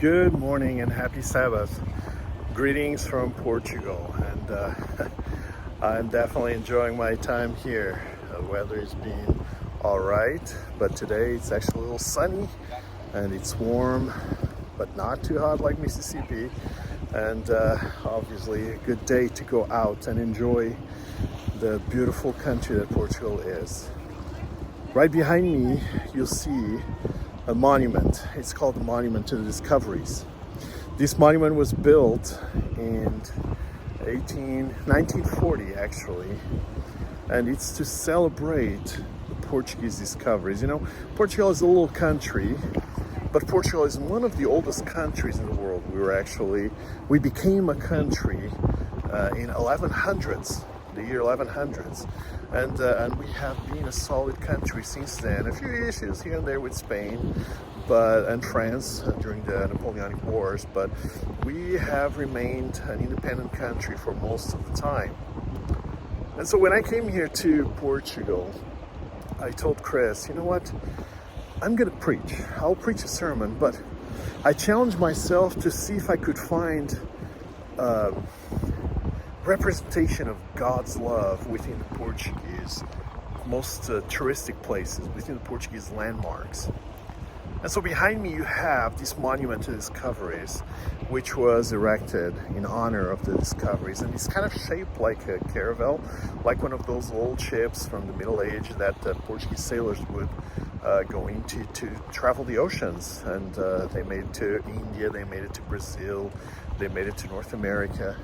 Good morning and happy Sabbath. Greetings from Portugal, and I'm definitely enjoying my time here. The weather is being all right, but today it's actually a little sunny and it's warm, but not too hot like Mississippi. And obviously a good day to go out and enjoy the beautiful country that Portugal is. Right behind me, you'll see a monument. It's called the Monument to the Discoveries. This monument was built in 1940 actually, and it's to celebrate the Portuguese discoveries. You know, Portugal is a little country, but Portugal is one of the oldest countries in the world. We became a country in 1100s, the year 1100s. And we have been a solid country since then. A few issues here and there with Spain and France during the Napoleonic Wars, but we have remained an independent country for most of the time. And so when I came here to Portugal, I told Chris, you know what, I'm gonna preach. I'll preach a sermon, but I challenged myself to see if I could find representation of God's love within the Portuguese most touristic places, within the Portuguese landmarks. And so behind me you have this Monument to Discoveries, which was erected in honor of the discoveries, and it's kind of shaped like a caravel, like one of those old ships from the Middle Age that Portuguese sailors would go into to travel the oceans. And they made it to India, they made it to Brazil, they made it to North America.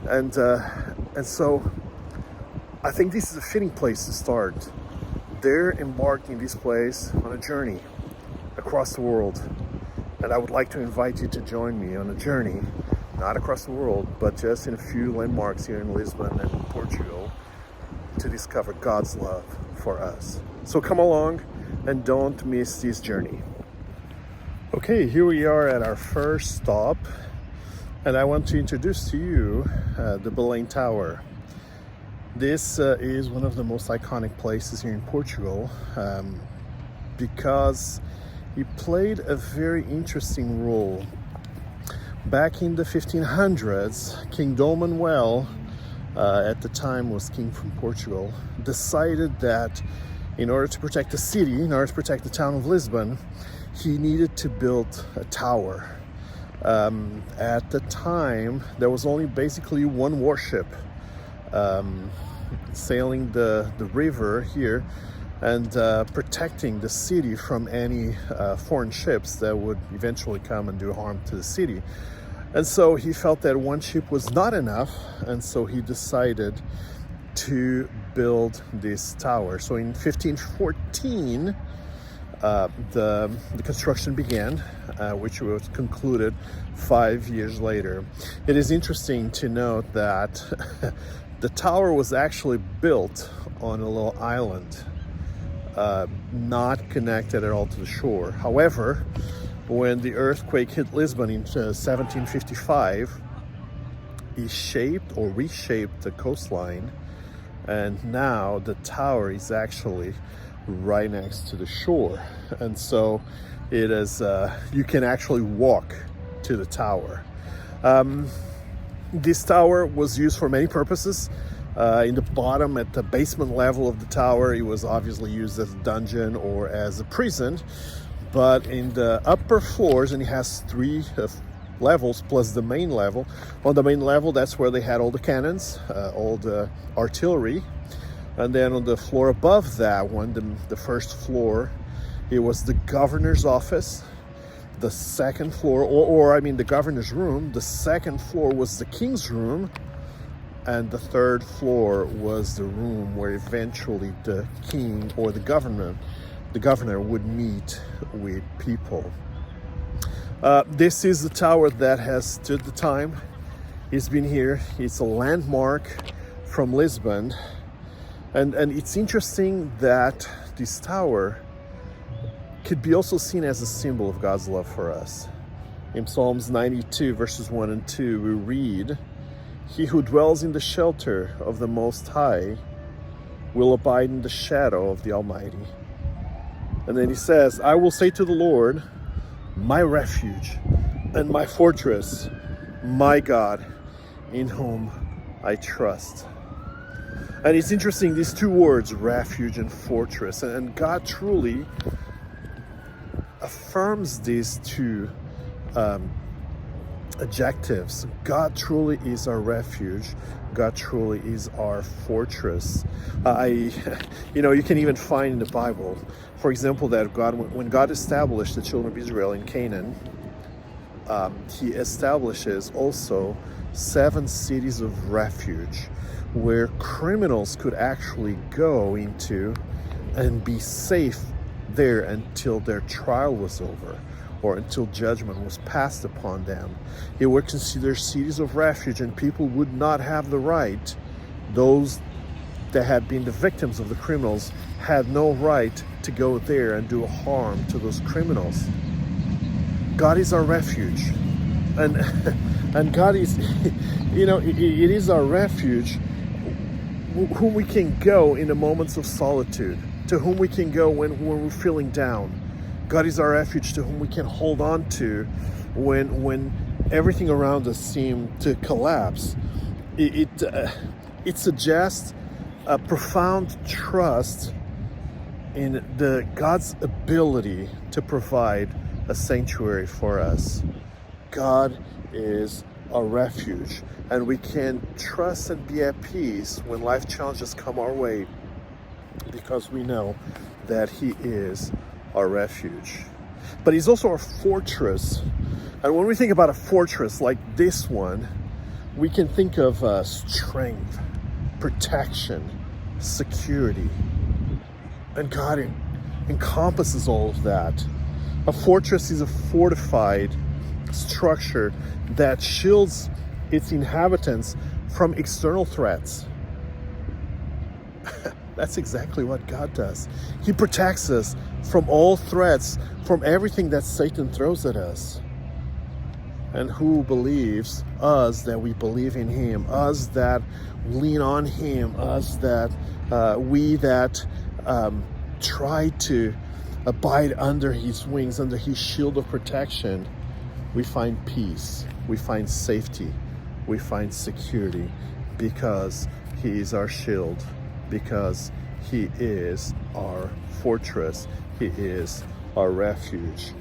And so I think this is a fitting place to start. They're embarked in this place on a journey across the world. And I would like to invite you to join me on a journey, not across the world, but just in a few landmarks here in Lisbon and Portugal, to discover God's love for us. So come along and don't miss this journey. Okay, here we are at our first stop. And I want to introduce to you the Belém Tower. This is one of the most iconic places here in Portugal because it played a very interesting role. Back in the 1500s, King Dom Manuel, at the time was king from Portugal, decided that in order to protect the city, in order to protect the town of Lisbon, he needed to build a tower. At the time, there was only basically one warship sailing the river here and protecting the city from any foreign ships that would eventually come and do harm to the city. And so he felt that one ship was not enough, and so he decided to build this tower. So in 1514, the construction began, which was concluded 5 years later. It is interesting to note that the tower was actually built on a little island, not connected at all to the shore. However, when the earthquake hit Lisbon in 1755, it shaped or reshaped the coastline, and now the tower is actually right next to the shore. And so it is you can actually walk to the tower. This tower was used for many purposes. In the bottom, at the basement level of the tower, it was obviously used as a dungeon or as a prison, but in the upper floors, and it has three levels plus the main level. On the main level, that's where they had all the cannons, all the artillery. And then on the floor above that one, the first floor, it was the governor's office. The second floor, or the governor's room. The second floor was the king's room. And the third floor was the room where eventually the king or the governor would meet with people. This is the tower that has stood the time. It's been here. It's a landmark from Lisbon. And it's interesting that this tower could be also seen as a symbol of God's love for us. In Psalms 92, verses 1 and 2, we read, "He who dwells in the shelter of the Most High will abide in the shadow of the Almighty." And then he says, "I will say to the Lord, my refuge, and my fortress, my God, in whom I trust. And it's interesting, these two words, refuge and fortress, and God truly affirms these two adjectives. God truly is our refuge. God truly is our fortress. You can even find in the Bible, for example, that when God established the children of Israel in Canaan, He establishes also 7 cities of refuge where criminals could actually go into and be safe there until their trial was over, or until judgment was passed upon them. They were considered cities of refuge, and people would not have the right, those that had been the victims of the criminals had no right to go there and do harm to those criminals. God is our refuge. And God is, it is our refuge, whom we can go in the moments of solitude, to whom we can go when we're feeling down. God is our refuge, to whom we can hold on to when everything around us seems to collapse. It suggests a profound trust in God's ability to provide a sanctuary for us. God is our refuge, and we can trust and be at peace when life challenges come our way, because we know that He is our refuge. But He's also our fortress. And when we think about a fortress like this one, we can think of strength, protection, security. And God encompasses all of that. A fortress is a fortified structure that shields its inhabitants from external threats. That's exactly what God does. He protects us from all threats, from everything that Satan throws at us. And who believes us that we believe in Him, us that lean on Him, us that we that try to abide under His wings, under His shield of protection, we find peace, we find safety, we find security, because He is our shield, because He is our fortress, He is our refuge.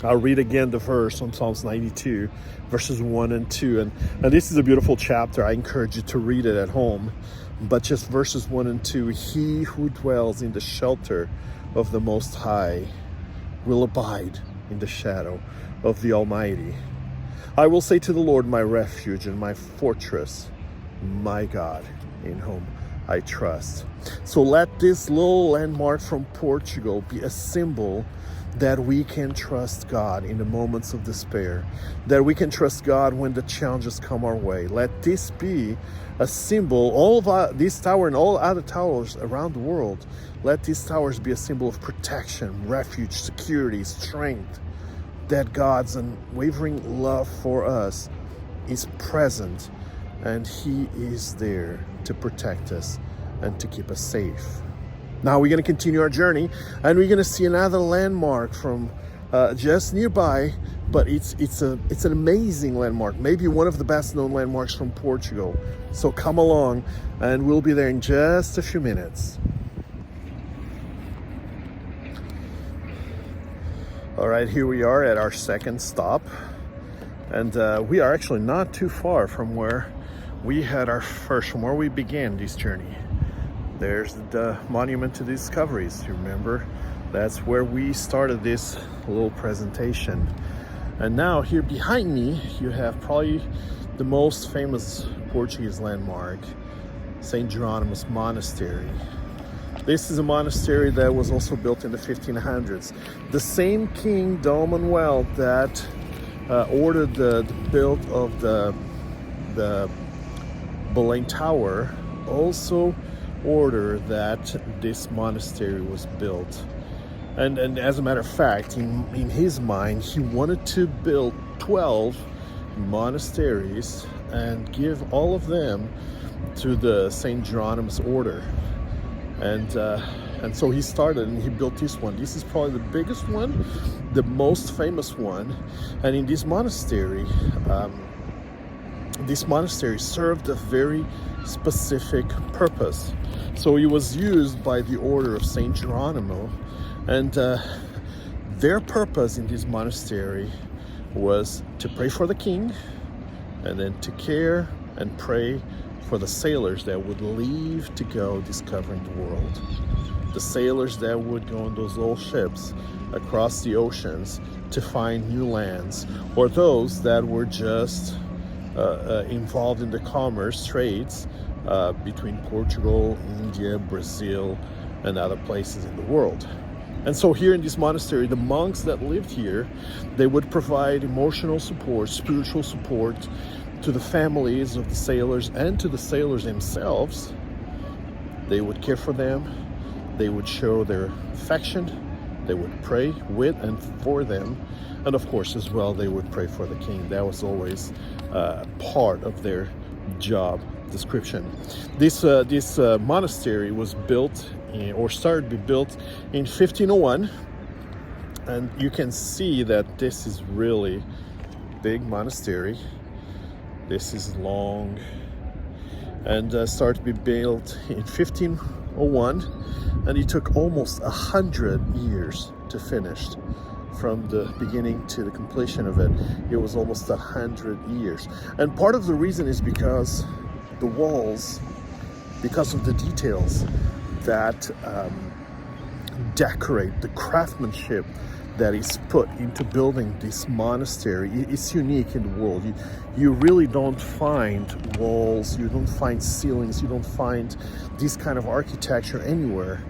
I'll read again the verse on Psalms 92, verses 1 and 2. And this is a beautiful chapter. I encourage you to read it at home. But just verses 1 and 2. He who dwells in the shelter of the Most High will abide in the shadow of the Almighty. I will say to the Lord, my refuge and my fortress, my God, in whom I trust. So let this little landmark from Portugal be a symbol that we can trust God in the moments of despair, that we can trust God when the challenges come our way. Let this be a symbol, all of these towers and all other towers around the world, let these towers be a symbol of protection, refuge, security, strength, that God's unwavering love for us is present, and He is there to protect us and to keep us safe. Now we're going to continue our journey, and we're going to see another landmark from just nearby, but it's an amazing landmark, maybe one of the best known landmarks from Portugal. So come along, and we'll be there in just a few minutes. All right, here we are at our second stop, and we are actually not too far from where we had from where we began this journey. There's the Monument to Discoveries. You remember? That's where we started this little presentation. And now here behind me, you have probably the most famous Portuguese landmark, St. Jerónimo's Monastery. This is a monastery that was also built in the 1500s. The same King Dom Manuel that ordered the build of the Belém Tower also ordered that this monastery was built. And as a matter of fact, in his mind, he wanted to build 12 monasteries and give all of them to the St. Jerónimo's order. And And so he started and he built this one. This is probably the biggest one, the most famous one. And in this monastery served a very specific purpose. So it was used by the order of Saint Geronimo, and their purpose in this monastery was to pray for the king, and then to care and pray for the sailors that would leave to go discovering the world. The sailors that would go on those old ships across the oceans to find new lands, or those that were just involved in the commerce trades between Portugal, India, Brazil, and other places in the world. And so here in this monastery, the monks that lived here, they would provide emotional support, spiritual support to the families of the sailors and to the sailors themselves. They would care for them. They would show their affection. They would pray with and for them. And of course, as well, they would pray for the king. That was always part of their job description. This monastery was built or started to be built in 1501. And you can see that this is really big monastery. This is long, and started to be built in 1501, and it took almost 100 years to finish. From the beginning to the completion of it, it was almost 100 years. And part of the reason is because the walls, because of the details that decorate the craftsmanship that is put into building this monastery. It's unique in the world. You really don't find walls, you don't find ceilings, you don't find this kind of architecture anywhere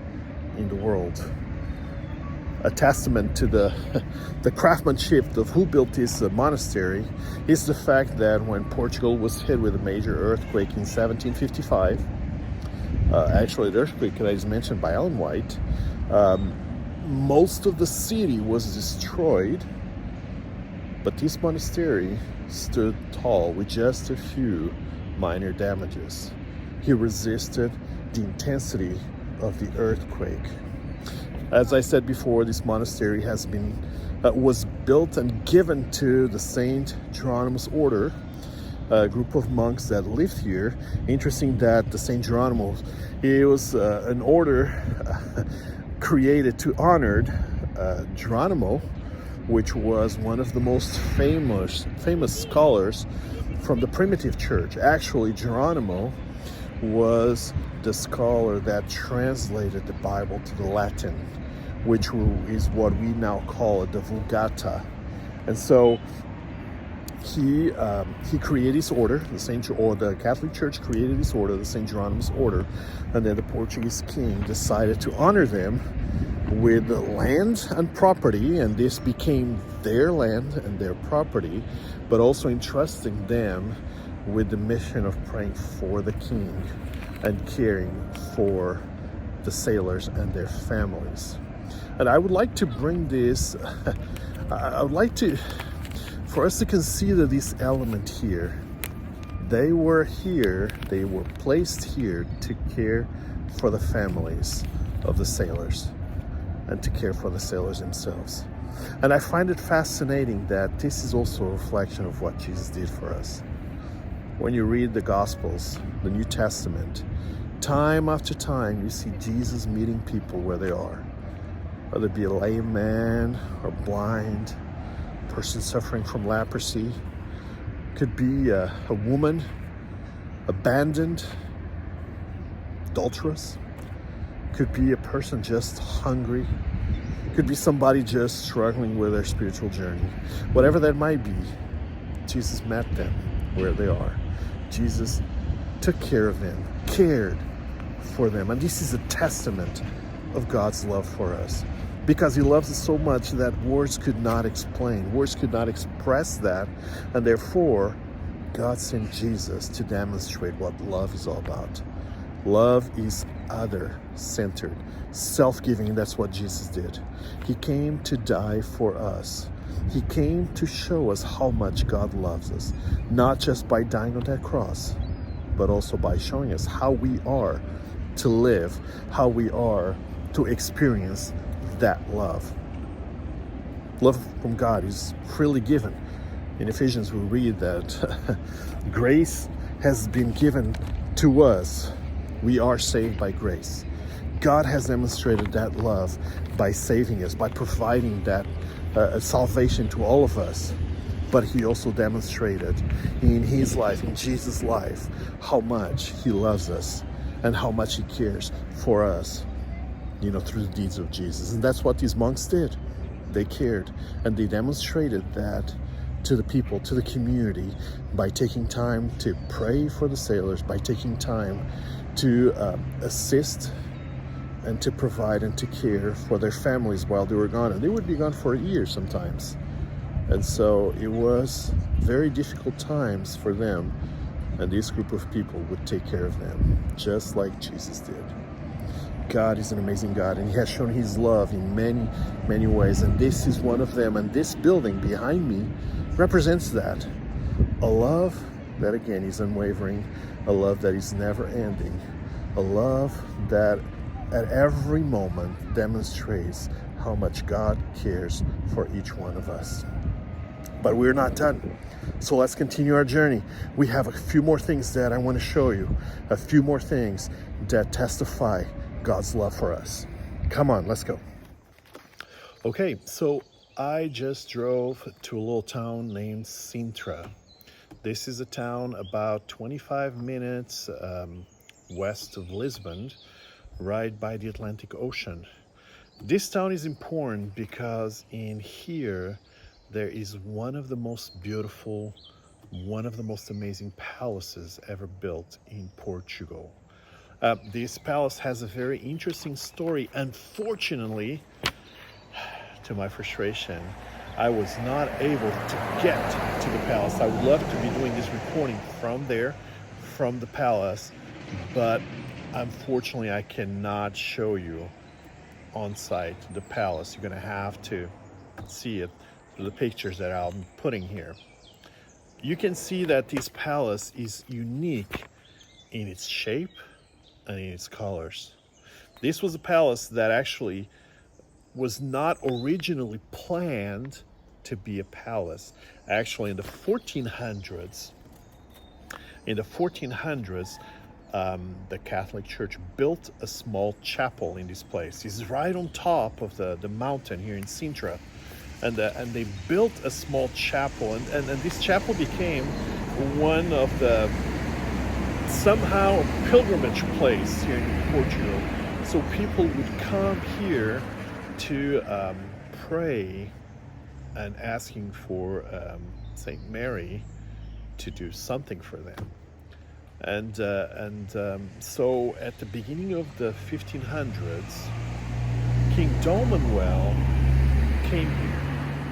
in the world. A testament to the craftsmanship of who built this monastery is the fact that when Portugal was hit with a major earthquake in 1755, actually the earthquake that is mentioned by Ellen White, most of the city was destroyed, but this monastery stood tall with just a few minor damages. He resisted the intensity of the earthquake. As I said before, this monastery was built and given to the Saint Geronimus order, a group of monks that lived here. Interesting that the Saint Geronimo, it was an order created to honor Geronimo, which was one of the most famous scholars from the primitive church. Actually, Geronimo was the scholar that translated the Bible to the Latin, which is what we now call the Vulgata. And so he created this order, the Catholic Church created this order, the St. Geronimus order, and then the Portuguese king decided to honor them with land and property, and this became their land and their property, but also entrusting them with the mission of praying for the king and caring for the sailors and their families. And I would like to bring this, for us to consider this element here. They were placed here to care for the families of the sailors and to care for the sailors themselves. And I find it fascinating that this is also a reflection of what Jesus did for us. When you read the Gospels, the New Testament, time after time you see Jesus meeting people where they are, whether it be a lame man or blind, a person suffering from leprosy, could be a woman abandoned, adulterous, could be a person just hungry, could be somebody just struggling with their spiritual journey. Whatever that might be, Jesus met them where they are. Jesus took care of them, cared for them. And this is a testament of God's love for us, because he loves us so much that words could not explain, words could not express that. And therefore, God sent Jesus to demonstrate what love is all about. Love is other-centered, self-giving, and that's what Jesus did. He came to die for us. He came to show us how much God loves us, not just by dying on that cross, but also by showing us how we are to live, how we are to experience that love. Love from God is freely given. In Ephesians, we read that grace has been given to us. We are saved by grace. God has demonstrated that love by saving us, by providing that salvation to all of us. But he also demonstrated in his life, in Jesus' life, how much he loves us and how much he cares for us, through the deeds of Jesus. And that's what these monks did. They cared, and they demonstrated that to the people, to the community, by taking time to pray for the sailors, by taking time to assist and to provide and to care for their families while they were gone. And they would be gone for a year sometimes. And so it was very difficult times for them, and this group of people would take care of them, just like Jesus did. God is an amazing God, and he has shown his love in many, many ways, and this is one of them. And this building behind me represents that. A love that, again, is unwavering, a love that is never ending, a love that at every moment demonstrates how much God cares for each one of us. But we're not done. So let's continue our journey. We have a few more things that I want to show you, a few more things that testify God's love for us. Come on, let's go. Okay, so I just drove to a little town named Sintra. This is a town about 25 minutes west of Lisbon, right by the Atlantic Ocean. This town is important because in here there is one of the most beautiful, one of the most amazing palaces ever built in Portugal. This palace has a very interesting story. Unfortunately, to my frustration, I was not able to get to the palace. I would love to be doing this reporting from there, from the palace, but unfortunately I cannot show you on site the palace. You're going to have to see it through the pictures that I'm putting here. You can see that this palace is unique in its shape and in its colors. This was a palace that actually was not originally planned to be a palace. Actually, in the 1400s, the Catholic Church built a small chapel in this place. It's right on top of the mountain here in Sintra. And they built a small chapel, and this chapel became one of the somehow a pilgrimage place here in Portugal. So people would come here to pray and asking for Saint Mary to do something for them. And so at the beginning of the 1500s, King Dom Manuel came here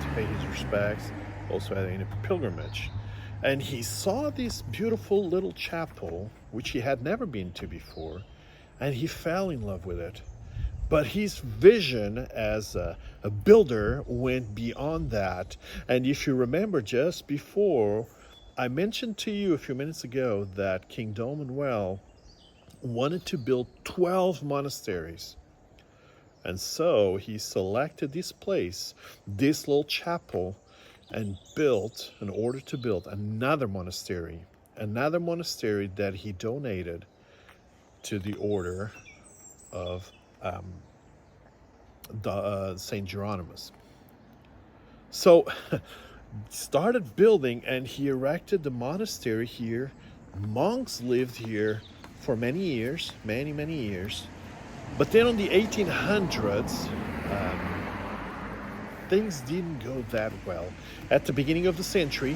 to pay his respects, also in a pilgrimage. And he saw this beautiful little chapel, which he had never been to before, and he fell in love with it. But his vision as a builder went beyond that. And if you remember, just before, I mentioned to you a few minutes ago that King Dom Manuel wanted to build 12 monasteries. And so he selected this place, this little chapel, and in order to build another monastery that he donated to the order of Saint Geronimus. So started building, and he erected the monastery here. Monks lived here for many years. But then in the 1800s, things didn't go that well. At the beginning of the century,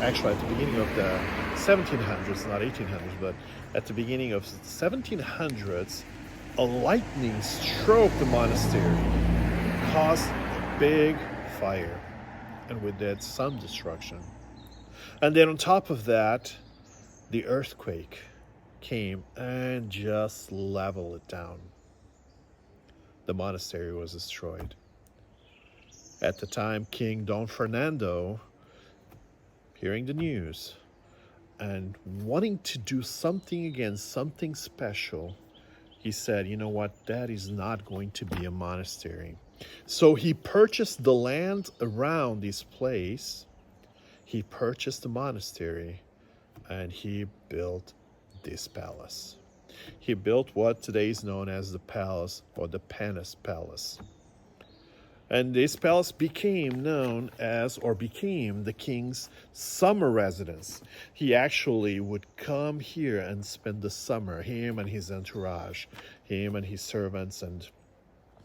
actually at the beginning of the 1700s, not 1800s, but at the beginning of the 1700s, a lightning struck the monastery, caused a big fire, and with that some destruction. And then on top of that, the earthquake came and just leveled it down. The monastery was destroyed. At the time, King Dom Fernando, hearing the news and wanting to do something again, something special, he said, you know what, that is not going to be a monastery. So he purchased the land around this place. He purchased the monastery and he built this palace. He built what today is known as the palace, or the Panis Palace. And this palace became known as, or became, the king's summer residence. He actually would come here and spend the summer, him and his entourage, him and his servants and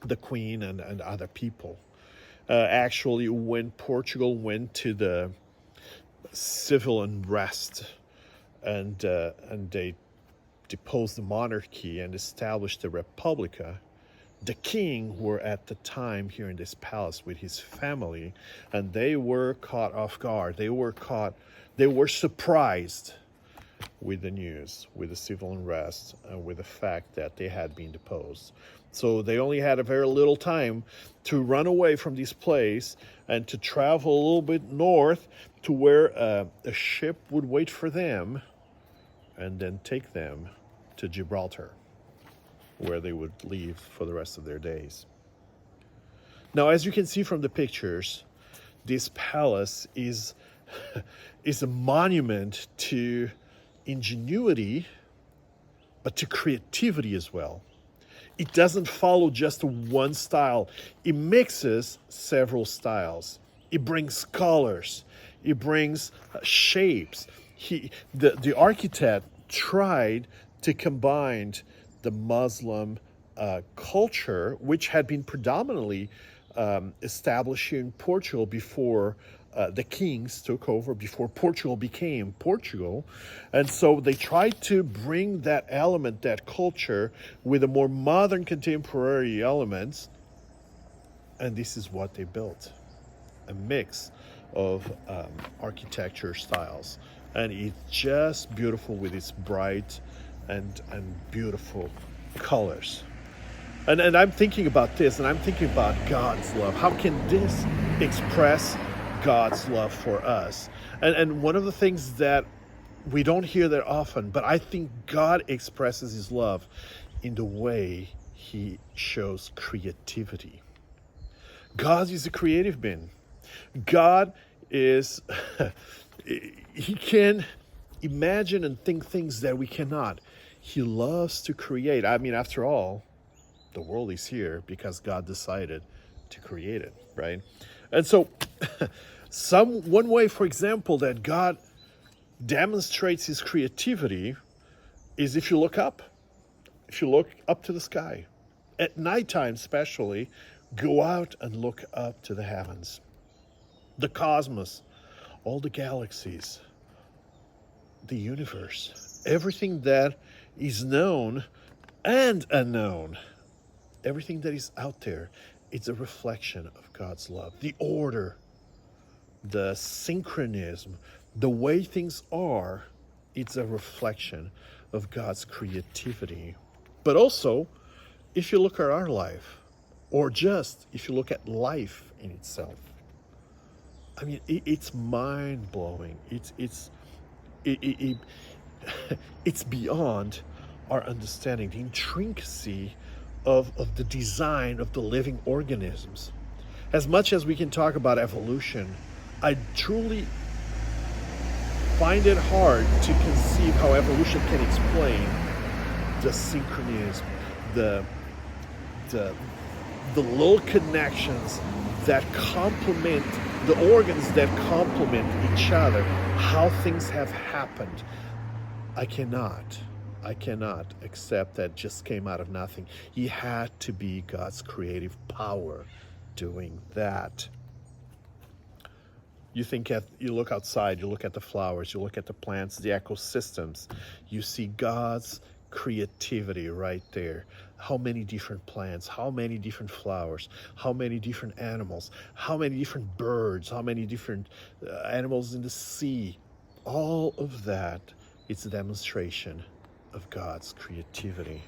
the queen and other people. Actually, when Portugal went to the civil unrest and they deposed the monarchy and established the Republica, the king were at the time here in this palace with his family, and they were caught off guard. They were surprised with the news, with the civil unrest, and with the fact that they had been deposed. So they only had a very little time to run away from this place and to travel a little bit north to where a ship would wait for them and then take them to Gibraltar, where they would live for the rest of their days. Now, as you can see from the pictures, this palace is a monument to ingenuity, but to creativity as well. It doesn't follow just one style. It mixes several styles. It brings colors. It brings shapes. The architect tried to combine the Muslim culture, which had been predominantly established here in Portugal before the kings took over, before Portugal became Portugal. And so they tried to bring that element, that culture, with a more modern contemporary elements. And this is what they built, a mix of architecture styles. And it's just beautiful with its bright and beautiful colors. And I'm thinking about this, and I'm thinking about God's love. How can this express God's love for us? And one of the things that we don't hear that often, but I think God expresses his love in the way he shows creativity. God is a creative being. God is, he can imagine and think things that we cannot. He loves to create. I mean, after all, the world is here because God decided to create it, right? And so one way, for example, that God demonstrates his creativity is if you look up. If you look up to the sky. At nighttime especially, go out and look up to the heavens. The cosmos, all the galaxies, the universe, everything that is known and unknown, everything that is out there, it's a reflection of God's love. The order, the synchronism, the way things are, it's a reflection of God's creativity. But also, if you look at our life, or just if you look at life in itself, I mean, it's mind-blowing. It's beyond our understanding, the intricacy of the design of the living organisms. As much as we can talk about evolution, I truly find it hard to conceive how evolution can explain the synchronism, the little connections that complement, the organs that complement each other, how things have happened. I cannot accept that just came out of nothing. He had to be God's creative power doing that. You look outside, you look at the flowers, you look at the plants, the ecosystems, you see God's creativity right there. How many different plants, how many different flowers, how many different animals, how many different birds, how many different animals in the sea. All of that, it's a demonstration of God's creativity.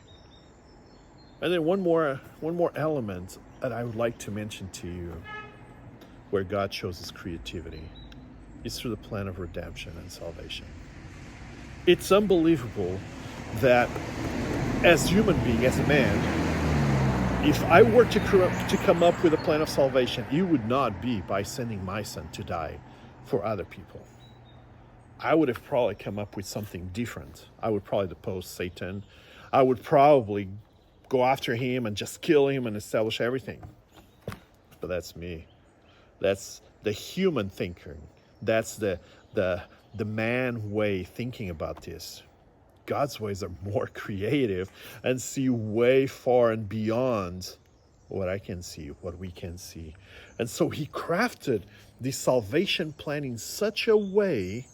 And then one more element that I would like to mention to you, where God shows his creativity, is through the plan of redemption and salvation. It's unbelievable that as human being, as a man, if I were to come up with a plan of salvation, it would not be by sending my son to die for other people. I would have probably come up with something different. I would probably depose Satan. I would probably go after him and just kill him and establish everything. But that's me. That's the human thinking. That's the man way thinking about this. God's ways are more creative and see way far and beyond what I can see, what we can see. And so he crafted this salvation plan in such a way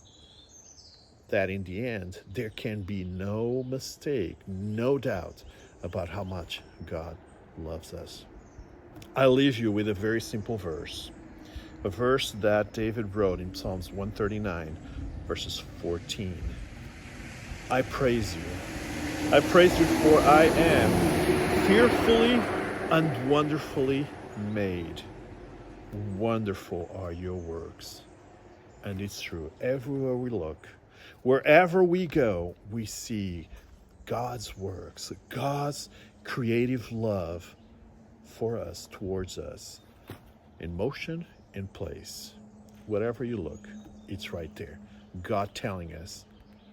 that in the end, there can be no mistake, no doubt about how much God loves us. I leave you with a very simple verse, a verse that David wrote in Psalms 139, verses 14. I praise you. I praise you, for I am fearfully and wonderfully made. Wonderful are your works. And it's true. Everywhere we look, wherever we go, we see God's works, God's creative love for us, towards us, in motion, in place. Wherever you look, it's right there. God telling us,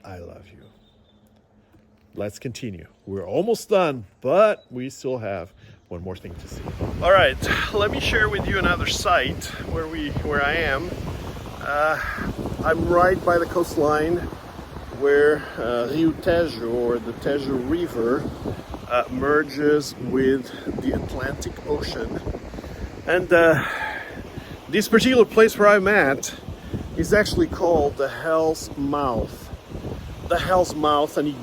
I love you. Let's continue. We're almost done, but we still have one more thing to see. All right, let me share with you another site where I am. I'm right by the coastline where Rio Tejo, or the Tejo River, merges with the Atlantic Ocean. And this particular place where I'm at is actually called the Hell's Mouth. The Hell's Mouth, and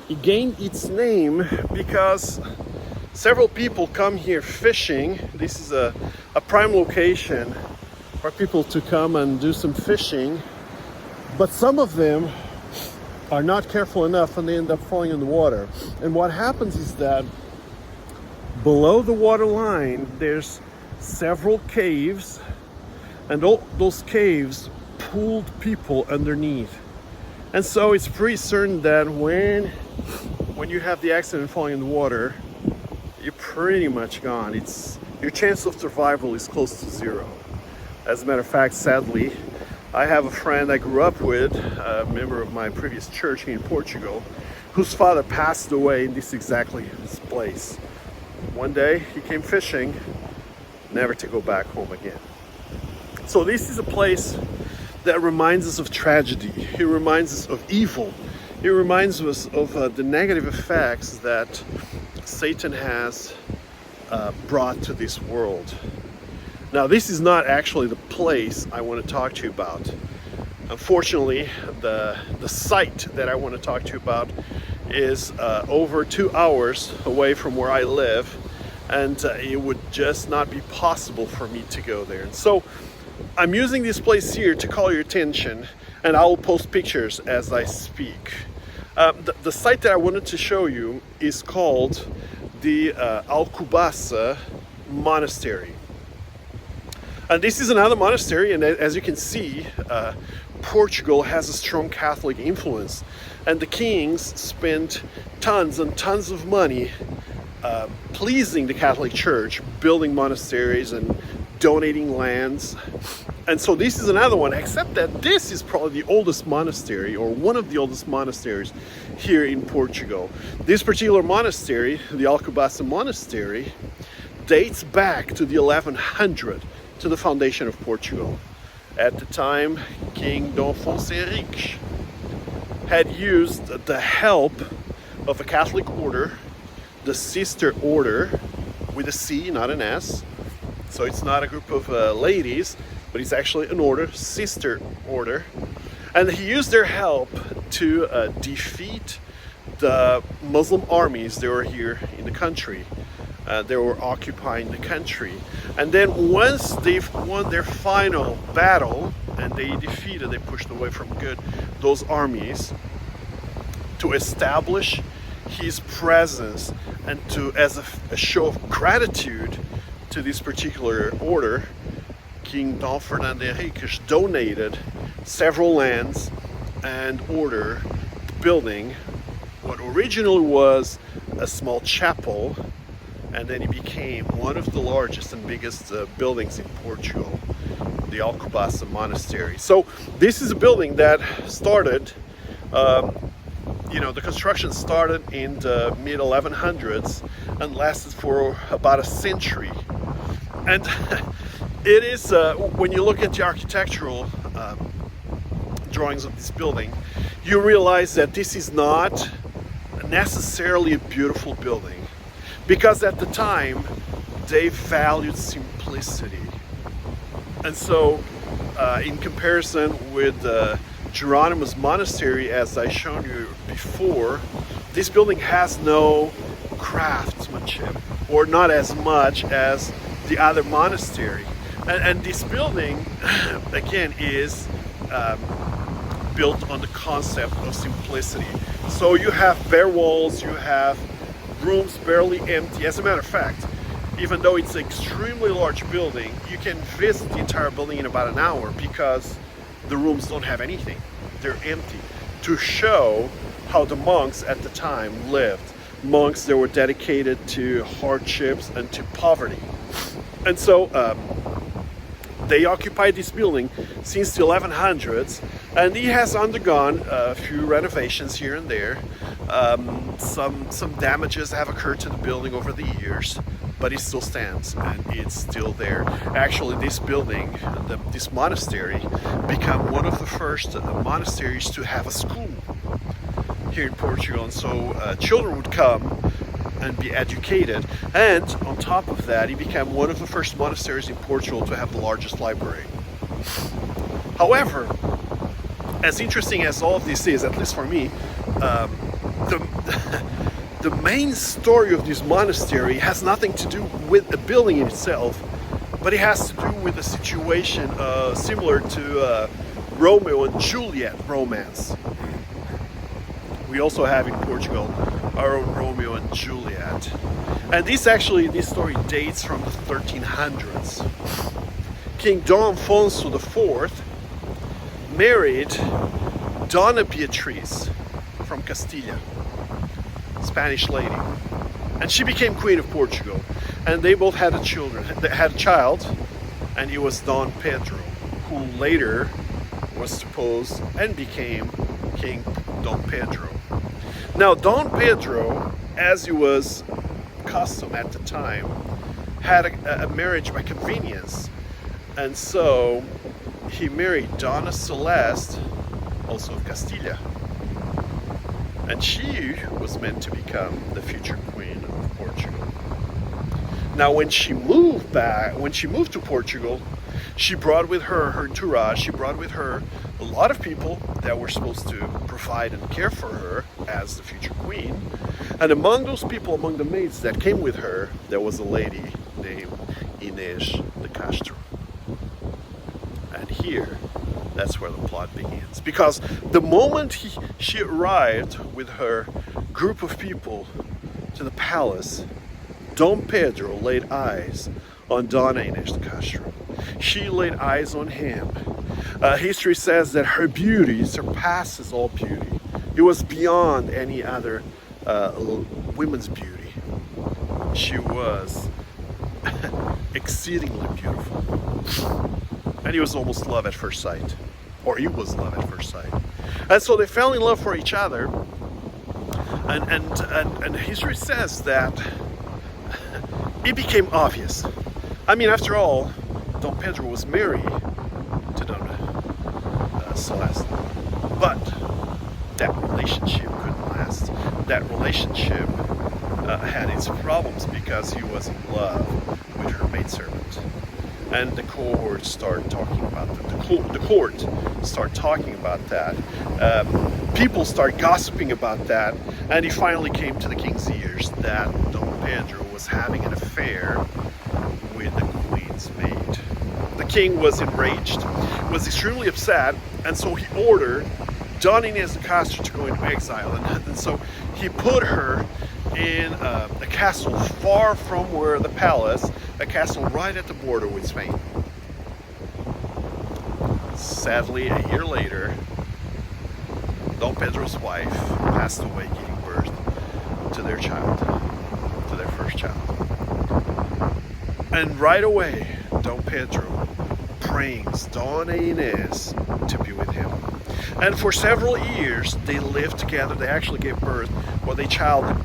it gained its name because several people come here fishing. This is a prime location for people to come and do some fishing, but some of them are not careful enough and they end up falling in the water. And what happens is that below the water line there's several caves, and all those caves pulled people underneath. And so it's pretty certain that when you have the accident falling in the water, you're pretty much gone. Your chance of survival is close to zero. As a matter of fact, sadly, I have a friend I grew up with, a member of my previous church here in Portugal, whose father passed away in this place. One day he came fishing, never to go back home again. So this is a place that reminds us of tragedy. It reminds us of evil. It reminds us of the negative effects that Satan has brought to this world. Now, this is not actually the place I want to talk to you about. Unfortunately, the site that I want to talk to you about is over 2 hours away from where I live, and it would just not be possible for me to go there. And so I'm using this place here to call your attention, and I will post pictures as I speak. The site that I wanted to show you is called the Alcobaça Monastery. And this is another monastery, and as you can see, Portugal has a strong Catholic influence, and the kings spent tons and tons of money pleasing the Catholic Church, building monasteries and donating lands. And so this is another one, except that this is probably the oldest monastery, or one of the oldest monasteries here in Portugal. This particular monastery, the Alcobaça Monastery, dates back to the 1100s, to the foundation of Portugal. At the time, King Dom Afonso Henriques had used the help of a Catholic order, the Sister Order, with a C, not an S. So it's not a group of ladies, but it's actually an order, Sister Order. And he used their help to defeat the Muslim armies that were here in the country. They were occupying the country. And then once they've won their final battle and they pushed away from good those armies, to establish his presence and to, as a show of gratitude to this particular order, King Dom Fernando Henriques donated several lands and ordered building what originally was a small chapel, and then it became one of the largest and biggest buildings in Portugal, the Alcobaça Monastery. So this is a building that started, the construction started in the mid 1100s and lasted for about a century. And it is, when you look at the architectural drawings of this building, you realize that this is not necessarily a beautiful building, because at the time they valued simplicity. And so in comparison with Jeronimo's monastery, as I shown you before, this building has no craftsmanship, or not as much as the other monastery. And this building again is built on the concept of simplicity. So you have bare walls, you have rooms barely empty. As a matter of fact, even though it's an extremely large building, you can visit the entire building in about an hour because the rooms don't have anything. They're empty, to show how the monks at the time lived. Monks that were dedicated to hardships and to poverty. And so they occupied this building since the 1100s, and it has undergone a few renovations here and there. Some damages have occurred to the building over the years, but it still stands and it's still there. Actually, this building, this monastery, became one of the first monasteries to have a school here in Portugal, and so children would come and be educated. And on top of that, it became one of the first monasteries in Portugal to have the largest library. However, as interesting as all of this is, at least for me, the main story of this monastery has nothing to do with the building itself, but it has to do with a situation similar to Romeo and Juliet romance. We also have in Portugal our own Romeo and Juliet. And this story dates from the 1300s. King Dom Afonso IV married Donna Beatriz from Castilla, Spanish lady, and she became Queen of Portugal. And they both had a child, and he was Dom Pedro, who later was deposed and became King Dom Pedro. Now, Dom Pedro, as he was custom at the time, had a marriage by convenience, and so he married Donna Celeste, also of Castilla, and she was meant to become the future Queen of Portugal. Now, when she moved to Portugal, she brought with her entourage. She brought with her a lot of people that were supposed to provide and care for her as the future queen. And among those people, among the maids that came with her, there was a lady named Inês de Castro. And here, that's where the plot begins. Because the moment she arrived with her group of people to the palace, Dom Pedro laid eyes on Donna Inês de Castro. She laid eyes on him. History says that her beauty surpasses all beauty. It was beyond any other women's beauty. She was exceedingly beautiful. And he was almost love at first sight. Or he was love at first sight. And so they fell in love for each other. And history says that it became obvious. I mean, after all, Dom Pedro was married to Donna Celeste. But that relationship couldn't last. That relationship had its problems because he was in love with her maidservant. And the court started talking about that. The court started talking about that. People started gossiping about that. And it finally came to the king's ears that Dom Pedro was having an affair with the queen's maid. The king was enraged, was extremely upset, and so he ordered Donna Inês de Castro to go into exile. And so he put her in a castle far from where the palace, a castle right at the border with Spain. Sadly, a year later, Dom Pedro's wife passed away giving birth to their child, to their first child. And right away, Dom Pedro brings Dona Inés to be with him. And for several years, they lived together. They actually gave birth, well, they childed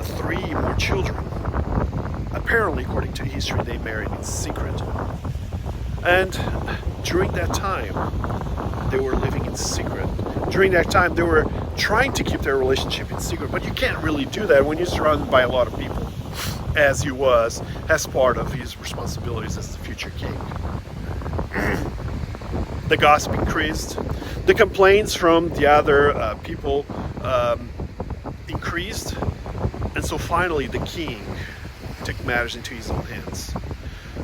3 more children. Apparently, according to history, they married in secret. And during that time, they were living in secret. During that time, they were trying to keep their relationship in secret, but you can't really do that when you're surrounded by a lot of people, as he was, as part of his responsibilities as the future king. The gossip increased. The complaints from the other people increased. And so finally the king took matters into his own hands.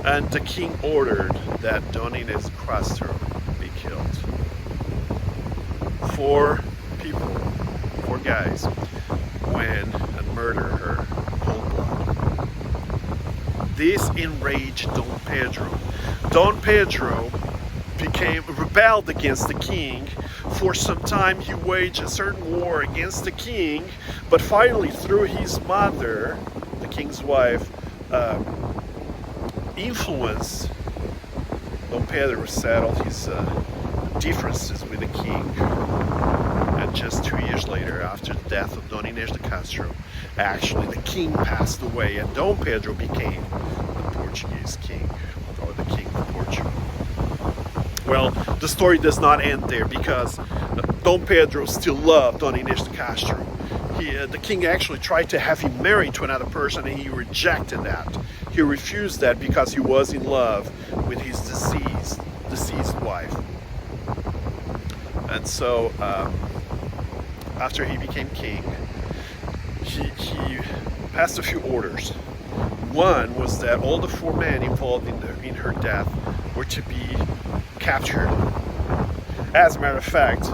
And the king ordered that Dona Inés Castro be killed. 4 people, 4 guys, went and murdered her cold blood. This enraged Don Pedro. Don Pedro rebelled against the king. For some time he waged a certain war against the king, but finally through his mother, the king's wife, influence, Don Pedro settled his differences with the king. And just 2 years later, after the death of Dona Inés de Castro, actually the king passed away and Dom Pedro became the Portuguese king, or the king of Portugal. Well, the story does not end there, because Dom Pedro still loved Dona Inés de Castro. The king actually tried to have him married to another person, and he rejected that. He refused that because he was in love with his deceased wife. And so, after he became king, he passed a few orders. One was that all the 4 men involved in her death were to be captured. As a matter of fact,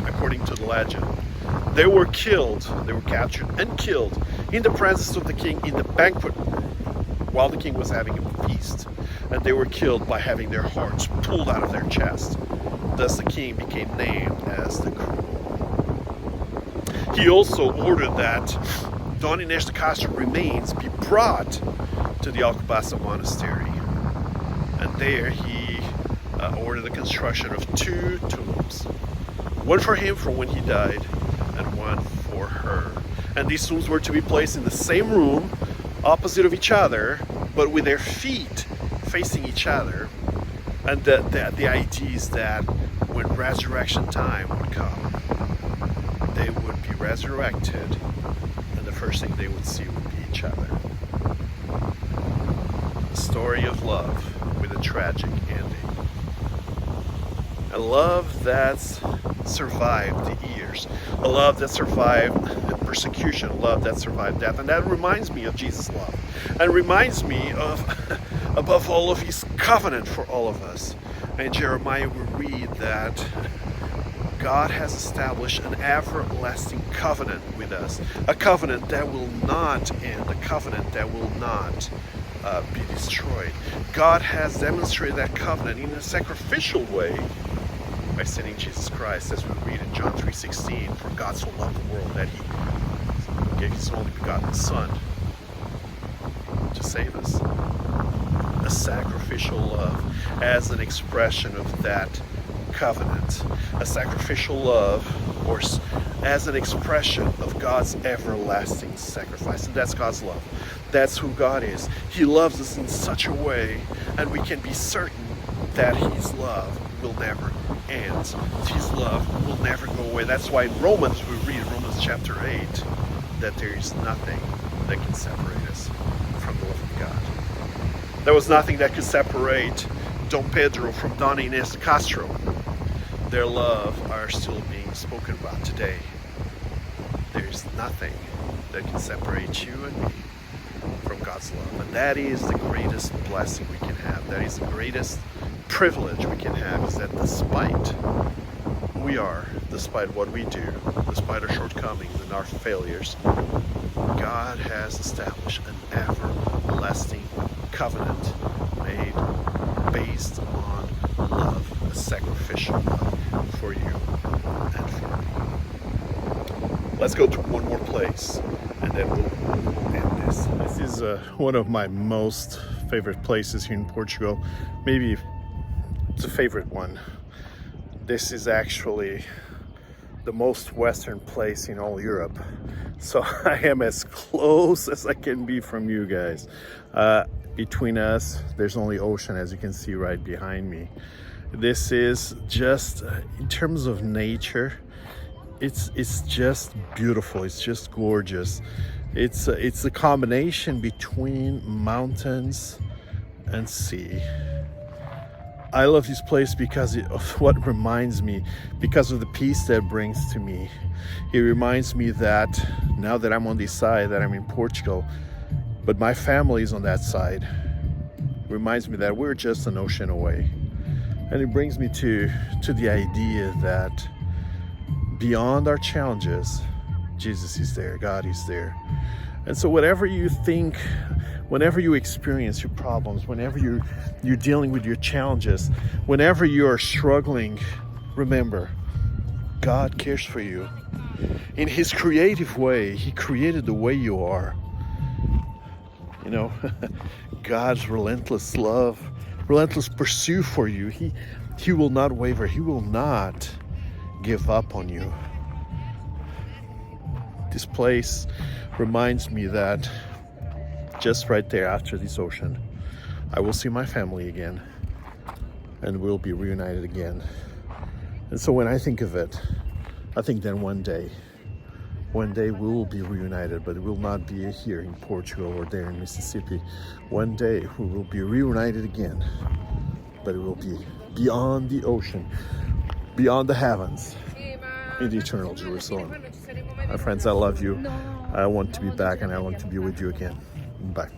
according to the legend, they were captured and killed in the presence of the king in the banquet room while the king was having a feast. And they were killed by having their hearts pulled out of their chest. Thus the king became named as the Cruel. He also ordered that Dona Inés de Castro remains be brought to the Alcobaça monastery. And there he ordered the construction of 2 tombs. One for him from when he died, and one for her. And these tombs were to be placed in the same room, opposite of each other, but with their feet facing each other. And the idea is that when resurrection time would come, they would be resurrected, and the first thing they would see would be each other. A story of love with a tragic ending. A love that's survived the years. A love that survived persecution. A love that survived death. And that reminds me of Jesus' love. And reminds me of, above all, of his covenant for all of us. In Jeremiah we read that God has established an everlasting covenant with us. A covenant that will not end. A covenant that will not be destroyed. God has demonstrated that covenant in a sacrificial way by sending Jesus Christ, as we read in John 3:16, for God so loved the world that he gave his only begotten Son to save us. A sacrificial love as an expression of that covenant. A sacrificial love, or as an expression of God's everlasting sacrifice. And that's God's love. That's who God is. He loves us in such a way, and we can be certain that his love will never end. His love will never go away. That's why in Romans, we read Romans chapter 8, that there is nothing that can separate us from the love of God. There was nothing that could separate Dom Pedro from Dona Inés de Castro. Their love are still being spoken about today. There's nothing that can separate you and me from God's love. And that is the greatest blessing we can have. That is the greatest privilege we can have, is that despite who we are, despite what we do, despite our shortcomings and our failures, God has established an everlasting covenant made based on love, a sacrificial love for you and for me. Let's go to one more place and and then we'll end this. This is one of my most favorite places here in Portugal. Maybe it's a favorite one. This is actually the most western place in all Europe. So I am as close as I can be from you guys. Between us, there's only ocean, as you can see right behind me. This is just, in terms of nature, it's just beautiful. It's just gorgeous. It's a combination between mountains and sea. I love this place because of what reminds me, because of the peace that it brings to me. It reminds me that now that I'm on this side, that I'm in Portugal, but my family is on that side. It reminds me that we're just an ocean away. And it brings me to the idea that beyond our challenges, Jesus is there, God is there. And so whatever you think, whenever you experience your problems, whenever you're dealing with your challenges, whenever you are struggling, remember, God cares for you. In His creative way, He created the way you are. You know, God's relentless love, relentless pursuit for you. He will not waver. He will not give up on you. This place reminds me that just right there after this ocean, I will see my family again and we'll be reunited again. And so when I think of it, I think then one day we will be reunited, but it will not be here in Portugal or there in Mississippi. One day we will be reunited again, but it will be beyond the ocean, beyond the heavens, in the eternal Jerusalem. My friends, I love you. I want to be back and I want to be with you again. Bye.